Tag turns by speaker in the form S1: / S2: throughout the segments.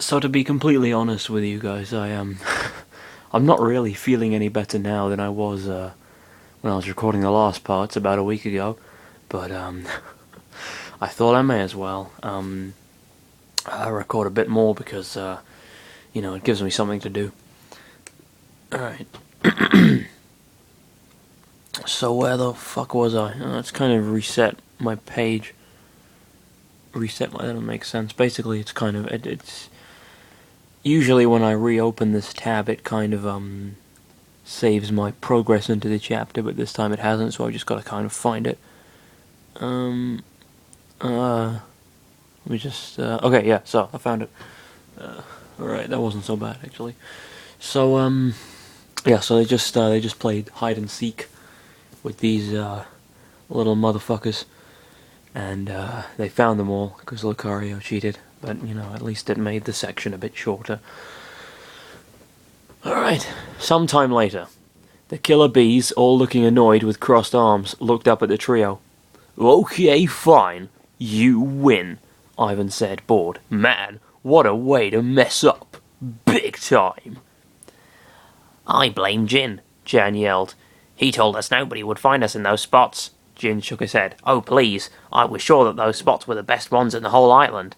S1: So to be completely honest with you guys, I am... I'm not really feeling any better now than I was when I was recording the last parts about a week ago. But I thought I may as well record a bit more because, you know, it gives me something to do. Alright. So where the fuck was I? Let's kind of reset my page. That doesn't make sense. Basically, it's kind of... It's... Usually when I reopen this tab, it kind of, saves my progress into the chapter, but this time it hasn't, so I've just got to kind of find it. Let me just, okay, yeah, so, I found it. Alright, that wasn't so bad, actually. So, yeah, so they just played hide and seek with these, little motherfuckers, and, they found them all, because Lucario cheated. But, you know, at least it made the section a bit shorter. Alright, sometime later, the killer bees, all looking annoyed with crossed arms, looked up at the trio. Okay, fine. You win, Ivan said, bored. Man, what a way to mess up. Big time. I blame Jin, Jan yelled. He told us nobody would find us in those spots. Jin shook his head. Oh, please, I was sure that those spots were the best ones in the whole island.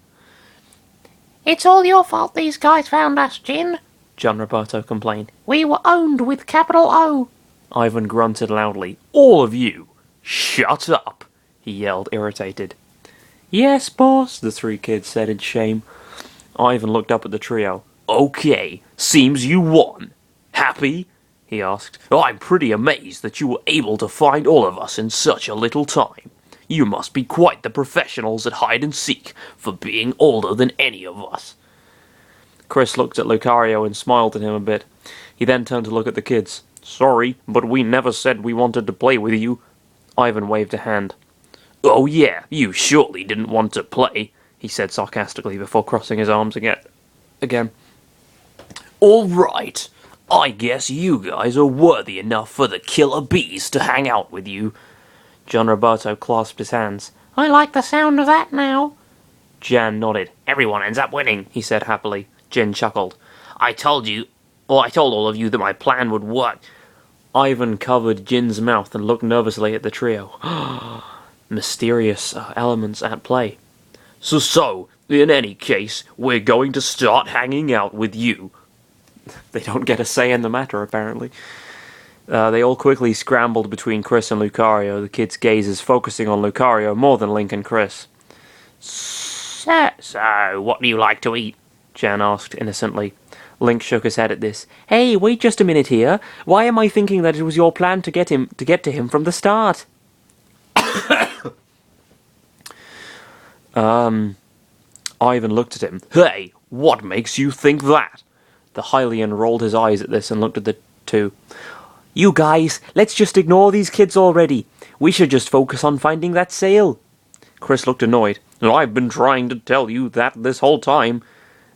S2: It's all your fault these guys found us, Jin,
S1: John Roberto complained.
S2: We were owned with capital O.
S1: Ivan grunted loudly. All of you! Shut up! He yelled, irritated. Yes, boss, the three kids said in shame. Ivan looked up at the trio. Okay, seems you won. Happy? He asked. I'm pretty amazed that you were able to find all of us in such a little time. You must be quite the professionals at hide-and-seek for being older than any of us. Chris looked at Lucario and smiled at him a bit. He then turned to look at the kids. Sorry, but we never said we wanted to play with you. Ivan waved a hand. Oh yeah, you surely didn't want to play, he said sarcastically before crossing his arms again. All right, I guess you guys are worthy enough for the killer bees to hang out with you. John Roberto clasped his hands.
S2: I like the sound of that now.
S1: Jan nodded. Everyone ends up winning, he said happily. Jin chuckled. I told all of you that my plan would work. Ivan covered Jin's mouth and looked nervously at the trio. Mysterious elements at play. So, in any case, we're going to start hanging out with you. They don't get a say in the matter, apparently. They all quickly scrambled between Chris and Lucario, the kids' gazes focusing on Lucario more than Link and Chris. So, what do you like to eat? Jan asked innocently. Link shook his head at this. Hey, wait just a minute here. Why am I thinking that it was your plan to get to him from the start? Ivan looked at him. Hey, what makes you think that? The Hylian rolled his eyes at this and looked at the two. You guys, let's just ignore these kids already. We should just focus on finding that sail. Chris looked annoyed. I've been trying to tell you that this whole time.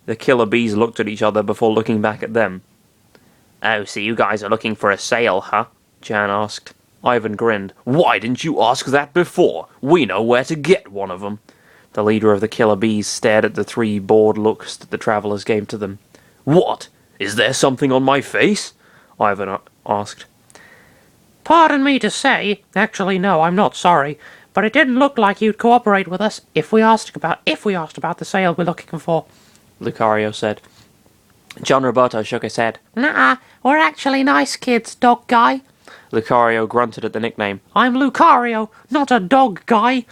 S1: The killer bees looked at each other before looking back at them. Oh, so you guys are looking for a sail, huh? Jan asked. Ivan grinned. Why didn't you ask that before? We know where to get one of them. The leader of the killer bees stared at the three bored looks that the travellers gave to them. What? Is there something on my face? Ivan asked.
S2: Pardon me to say, actually no, I'm not sorry, but it didn't look like you'd cooperate with us if we asked about the sail we're looking for,
S1: Lucario said. John Roberto shook his head.
S2: Nah, we're actually nice kids, dog guy.
S1: Lucario grunted at the nickname.
S2: I'm Lucario, not a dog guy.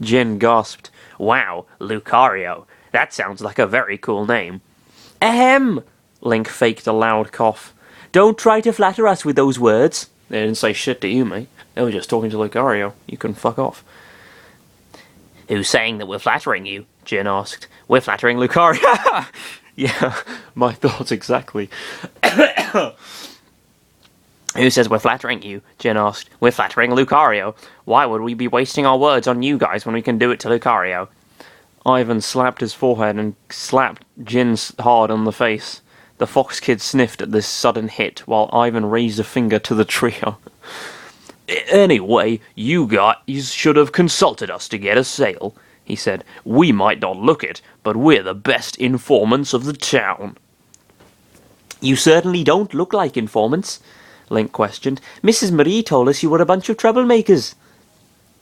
S1: Jin gasped. Wow, Lucario. That sounds like a very cool name. Ahem! Link faked a loud cough. Don't try to flatter us with those words. They didn't say shit to you, mate. They were just talking to Lucario. You can fuck off. Who's saying that we're flattering you? Jin asked. We're flattering Lucario. Yeah, my thoughts exactly. Who says we're flattering you? Jin asked. We're flattering Lucario. Why would we be wasting our words on you guys when we can do it to Lucario? Ivan slapped his forehead and slapped Jin hard on the face. The fox kid sniffed at this sudden hit, while Ivan raised a finger to the trio. Anyway, you guys should have consulted us to get a sail, he said. "We might not look it, but we're the best informants of the town." "You certainly don't look like informants," Link questioned. "Mrs. Marie told us you were a bunch of troublemakers."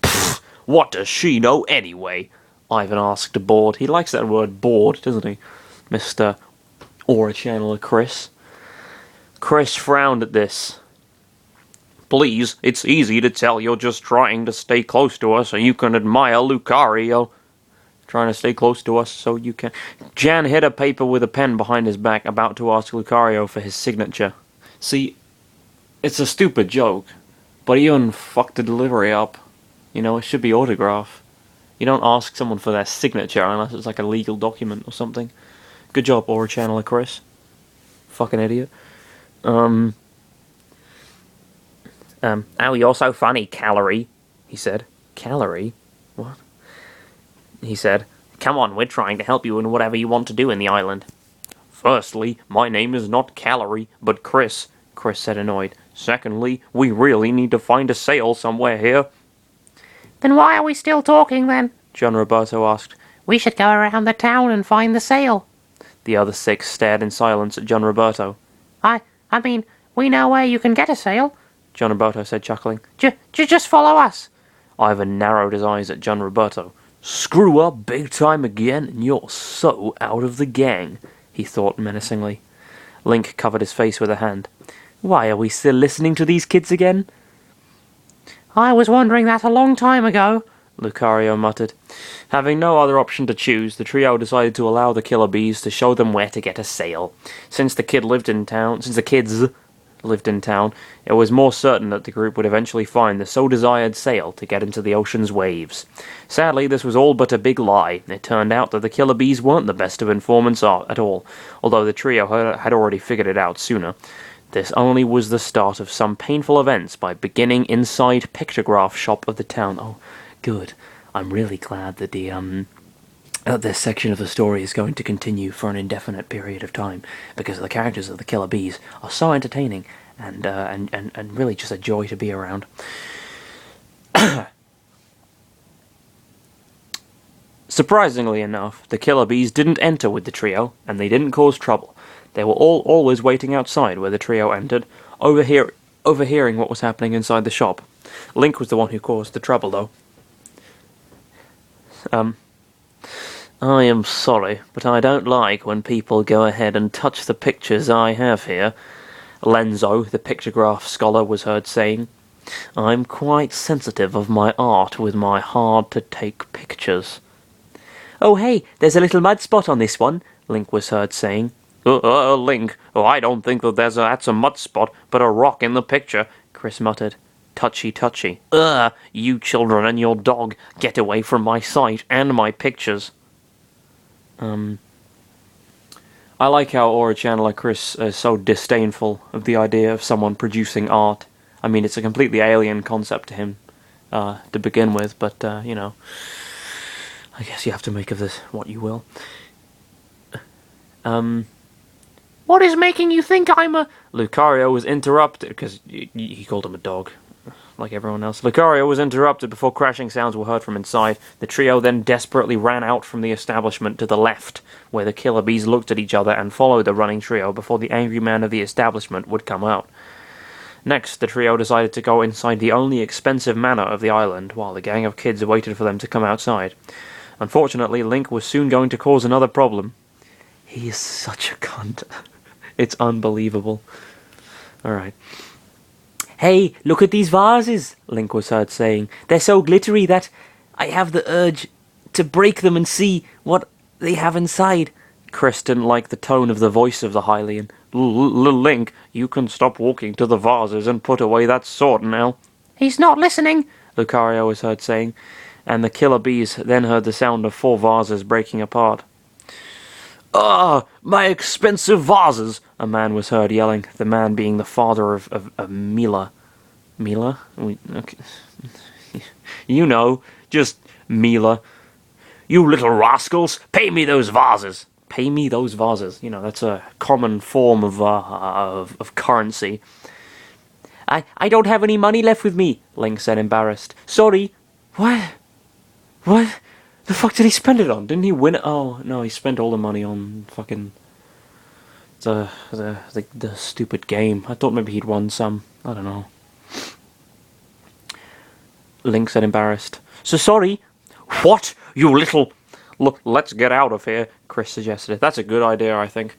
S1: "Pfft, what does she know anyway?" Ivan asked, bored. He likes that word, bored, doesn't he? Mr. Aura Channeler Chris. Chris frowned at this. "Please, it's easy to tell you're just trying to stay close to us so you can admire Lucario." Trying to stay close to us so you can... Jan hid a paper with a pen behind his back, about to ask Lucario for his signature. See, it's a stupid joke, but Ian fucked the delivery up. You know, it should be autograph. You don't ask someone for their signature unless it's like a legal document or something. Good job, Aura Channeler Chris. Fucking idiot. Oh, you're so funny, Calorie, he said. Calorie? What? He said, "Come on, we're trying to help you in whatever you want to do in the island." "Firstly, my name is not Calorie, but Chris," Chris said, annoyed. "Secondly, we really need to find a sail somewhere here."
S2: Then why are we still talking, then?
S1: John Roberto asked.
S2: We should go around the town and find the sail.
S1: The other six stared in silence at John Roberto.
S2: I mean, we know where you can get a sail,
S1: John Roberto said, chuckling.
S2: Just follow us.
S1: Ivan narrowed his eyes at John Roberto. "Screw up big time again, and you're so out of the gang," he thought menacingly. Link covered his face with a hand. "Why are we still listening to these kids again?"
S2: I was wondering that a long time ago,
S1: Lucario muttered. Having no other option to choose, the trio decided to allow the killer bees to show them where to get a sail. Since the kids lived in town, it was more certain that the group would eventually find the so-desired sail to get into the ocean's waves. Sadly, this was all but a big lie. It turned out that the killer bees weren't the best of informants at all, although the trio had already figured it out sooner. This only was the start of some painful events by beginning inside pictograph shop of the town. Oh, good. I'm really glad that this section of the story is going to continue for an indefinite period of time, because the characters of the killer bees are so entertaining and really just a joy to be around. Surprisingly enough, the killer bees didn't enter with the trio, and they didn't cause trouble. They were always waiting outside where the trio entered, overhearing what was happening inside the shop. Link was the one who caused the trouble, though. "I am sorry, but I don't like when people go ahead and touch the pictures I have here," Lenzo, the pictograph scholar, was heard saying. "I'm quite sensitive of my art with my hard-to-take pictures." "Oh hey, there's a little mud spot on this one," Link was heard saying. Link, I don't think that that's a mud spot, but a rock in the picture," Chris muttered. Touchy. You children and your dog, get away from my sight and my pictures." I like how Aura Channeler Chris is so disdainful of the idea of someone producing art. I mean, it's a completely alien concept to him to begin with, but, you know, I guess you have to make of this what you will.
S2: What is making you think I'm a...
S1: Lucario was interrupted, because he called him a dog, like everyone else. Lucario was interrupted before crashing sounds were heard from inside. The trio then desperately ran out from the establishment to the left, where the killer bees looked at each other and followed the running trio before the angry man of the establishment would come out. Next, the trio decided to go inside the only expensive manor of the island, while the gang of kids waited for them to come outside. Unfortunately, Link was soon going to cause another problem. He is such a cunt. It's unbelievable. Alright. "Hey, look at these vases," Link was heard saying. "They're so glittery that I have the urge to break them and see what they have inside." Chris didn't like the tone of the voice of the Hylian. Link, you can stop walking to the vases and put away that sword now."
S2: He's not listening,
S1: Lucario was heard saying, and the killer bees then heard the sound of 4 vases breaking apart. My expensive vases," a man was heard yelling, the man being the father of Mila. Mila? Okay. You know, just Mila. "You little rascals, pay me those vases." Pay me those vases. You know, that's a common form of currency. I don't have any money left with me," Link said, embarrassed. "Sorry." What? The fuck did he spend it on? Didn't he win it? Oh, no, he spent all the money on fucking... The stupid game. I thought maybe he'd won some. I don't know. Link said embarrassed. So sorry. What? You little... Look, let's get out of here, Chris suggested. That's a good idea, I think.